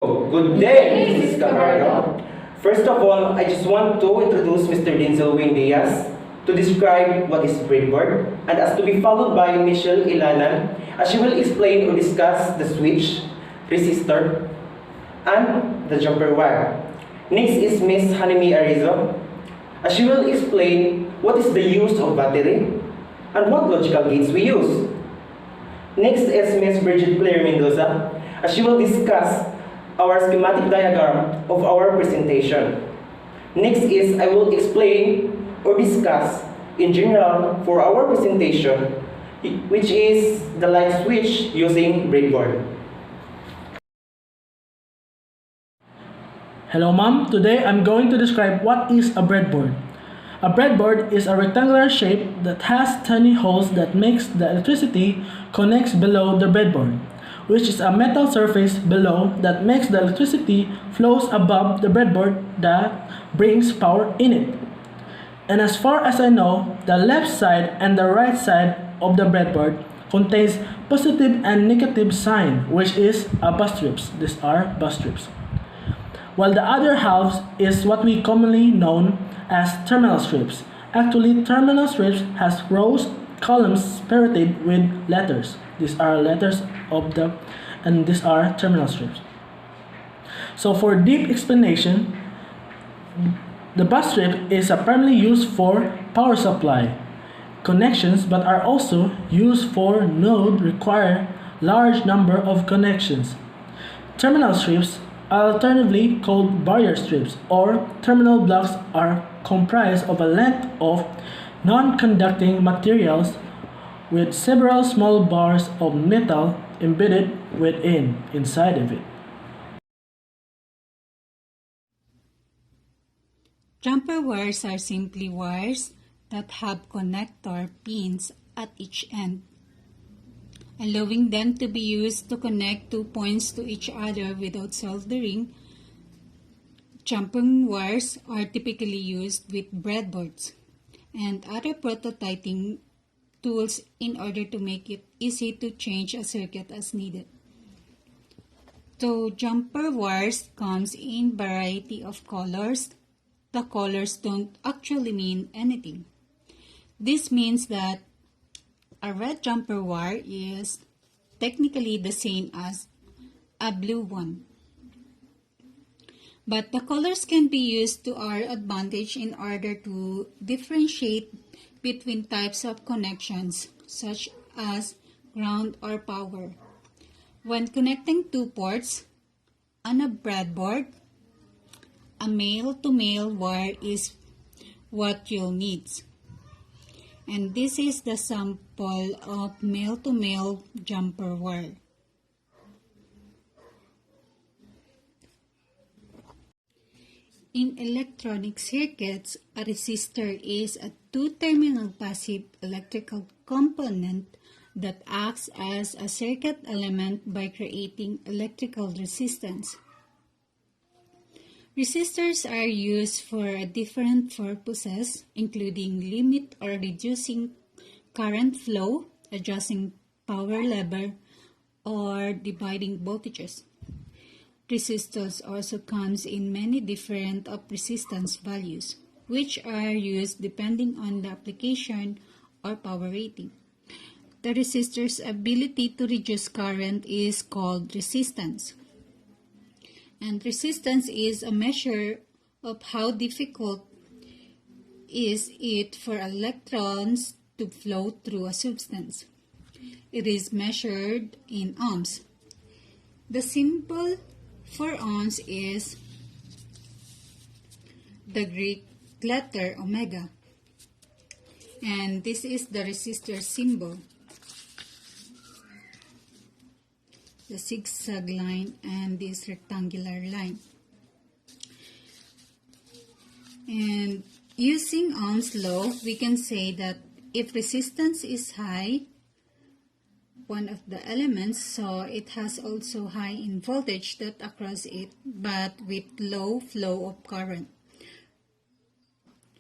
Good day, Mrs. Camargo. First of all, I just want to introduce Mr. Denzel Wayne Diaz to describe what is breadboard, and as to be followed by Michelle Ilanan, as she will explain or discuss the switch, resistor, and the jumper wire. Next is Miss Hanimi Arizo, as she will explain what is the use of battery and what logical gates we use. Next is Miss Bridget Blair Mendoza, as she will discuss our schematic diagram of our presentation. Next is I will explain or discuss in general for our presentation, which is the light switch using breadboard. Hello ma'am, today I'm going to describe what is a breadboard. A breadboard is a rectangular shape that has tiny holes that makes the electricity connects below the breadboard, which is a metal surface below that makes the electricity flows above the breadboard that brings power in it. And as far as I know, the left side and the right side of the breadboard contains positive and negative sign, which is a bus strips. These are bus strips. While the other half is what we commonly known as terminal strips. Actually, terminal strips has rows, columns separated with letters. These are letters of the, and these are terminal strips. So for deep explanation, the bus strip is primarily used for power supply connections, but are also used for node require large number of connections. Terminal strips, alternatively called barrier strips or terminal blocks, are comprised of a length of non-conducting materials with several small bars of metal embedded inside of it. Jumper wires are simply wires that have connector pins at each end, allowing them to be used to connect two points to each other without soldering. Jumper wires are typically used with breadboards and other prototyping tools in order to make it easy to change a circuit as needed. So jumper wires comes in variety of colors. The colors don't actually mean anything. This means that a red jumper wire is technically the same as a blue one. But the colors can be used to our advantage in order to differentiate between types of connections, such as ground or power. When connecting two ports on a breadboard, a male-to-male wire is what you'll need. And this is the sample of male-to-male jumper wire. In electronic circuits, a resistor is a two-terminal passive electrical component that acts as a circuit element by creating electrical resistance. Resistors are used for different purposes, including limit or reducing current flow, adjusting power level, or dividing voltages. Resistors also comes in many different of resistance values, which are used depending on the application or power rating. The resistor's ability to reduce current is called resistance. And resistance is a measure of how difficult is it for electrons to flow through a substance. It is measured in ohms. The symbol for ohms is the Greek letter omega. And this is the resistor symbol, the zigzag line and this rectangular line. And using Ohm's law, we can say that if resistance is high, one of the elements, so it has also high in voltage that across it, but with low flow of current.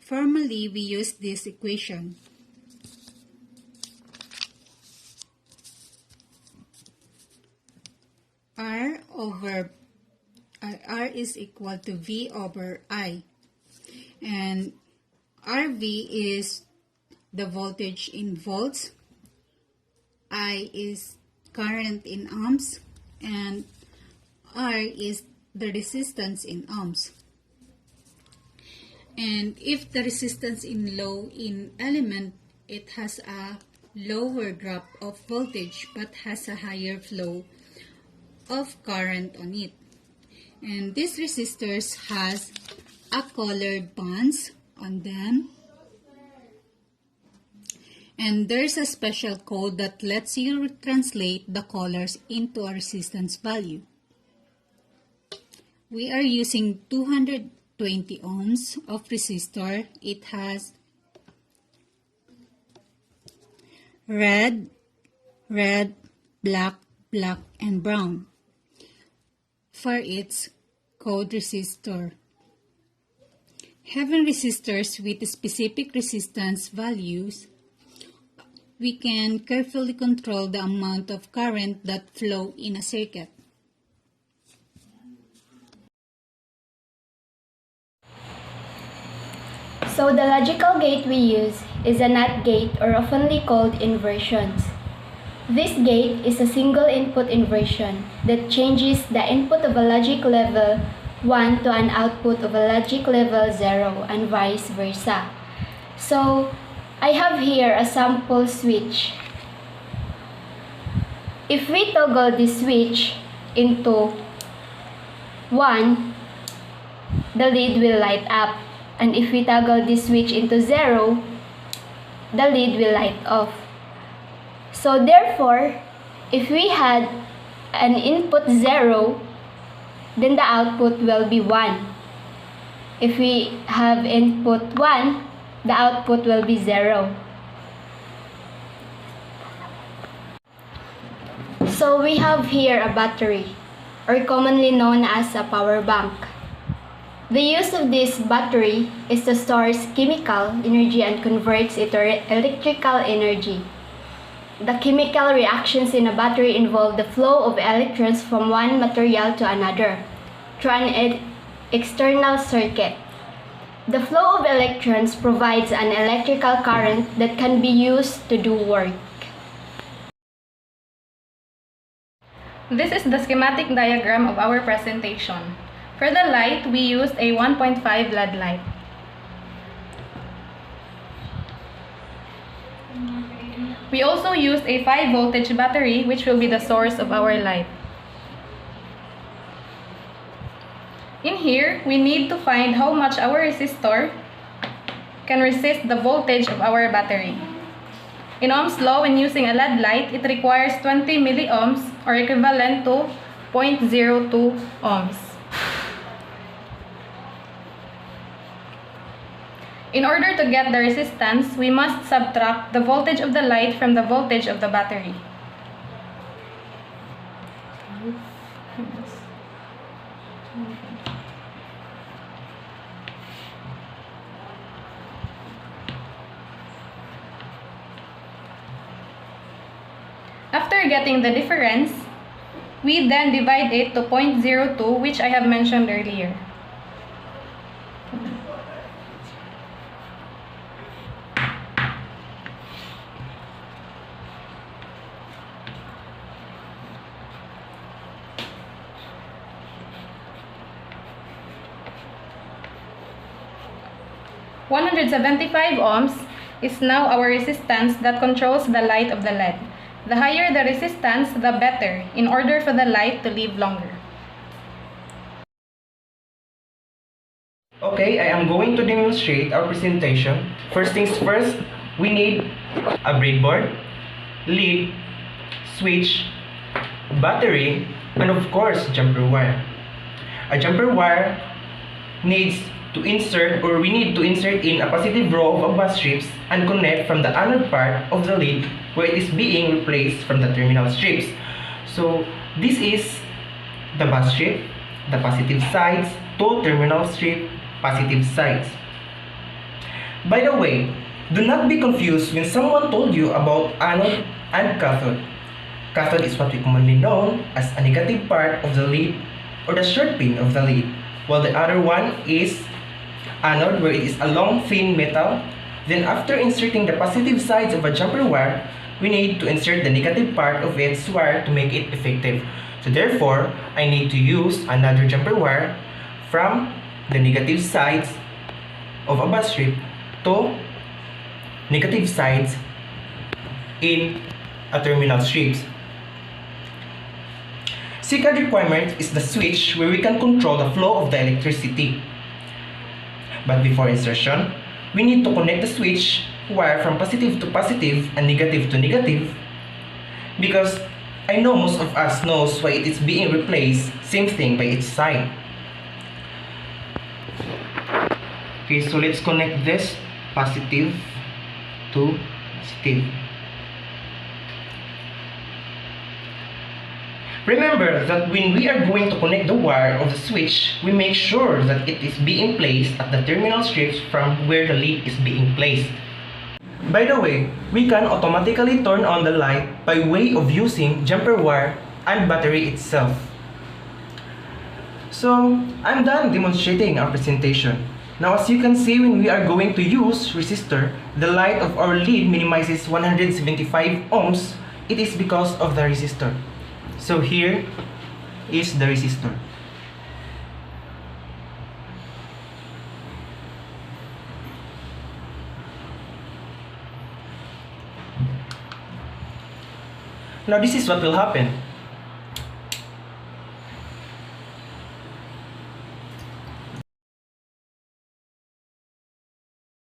Formally, we use this equation. R over R is equal to V over I. And RV is the voltage in volts, I is current in ohms, and R is the resistance in ohms. And if the resistance in low in element, it has a lower drop of voltage but has a higher flow of current on it. And these resistors has a colored bands on them. And there's a special code that lets you translate the colors into a resistance value. We are using 220 ohms of resistor. It has red, black, and brown for its code resistor. Having resistors with specific resistance values, we can carefully control the amount of current that flow in a circuit. So the logical gate we use is a NOT gate, or oftenly called inversions. This gate is a single input inversion that changes the input of a logic level 1 to an output of a logic level 0 and vice versa. So I have here a sample switch. If we toggle this switch into 1, the lid will light up. And if we toggle this switch into 0, the lid will light off. So therefore, if we had an input 0, then the output will be 1. If we have input 1, the output will be 0. So we have here a battery, or commonly known as a power bank. The use of this battery is to store chemical energy and converts it to electrical energy. The chemical reactions in a battery involve the flow of electrons from one material to another through an external circuit. The flow of electrons provides an electrical current that can be used to do work. This is the schematic diagram of our presentation. For the light, we used a 1.5 LED light. We also used a 5 voltage battery, which will be the source of our light. In here, we need to find how much our resistor can resist the voltage of our battery. In Ohm's law, when using a LED light, it requires 20 milliohms, or equivalent to 0.02 ohms. In order to get the resistance, we must subtract the voltage of the light from the voltage of the battery. After getting the difference, we then divide it to 0.02, which I have mentioned earlier. (175 ohms is now our resistance that controls the light of the LED. The higher the resistance, the better, in order for the light to live longer. Okay, I am going to demonstrate our presentation. First things first, we need a breadboard, lead, switch, battery, and of course, jumper wire. A jumper wire needs to insert, or we need to insert in a positive row of bus strips and connect from the anode part of the lead where it is being replaced from the terminal strips. So this is the bus strip, the positive sides, to terminal strip, positive sides. By the way, do not be confused when someone told you about anode and cathode. Cathode is what we commonly know as a negative part of the lead, or the short pin of the lead, while the other one is anode, where it is a long thin metal. Then after inserting the positive sides of a jumper wire, we need to insert the negative part of its wire to make it effective. So therefore, I need to use another jumper wire from the negative sides of a bus strip to negative sides in a terminal strips. Second requirement is the switch, where we can control the flow of the electricity. But before insertion, we need to connect the switch wire from positive to positive and negative to negative, because I know most of us knows why it is being replaced, same thing by each side. Okay, so let's connect this positive to positive. Remember that when we are going to connect the wire of the switch, we make sure that it is being placed at the terminal strips from where the lead is being placed. By the way, we can automatically turn on the light by way of using jumper wire and battery itself. So, I'm done demonstrating our presentation. Now, as you can see, when we are going to use resistor, the light of our lead minimizes 175 ohms. It is because of the resistor. So here is the resistor. Now this is what will happen.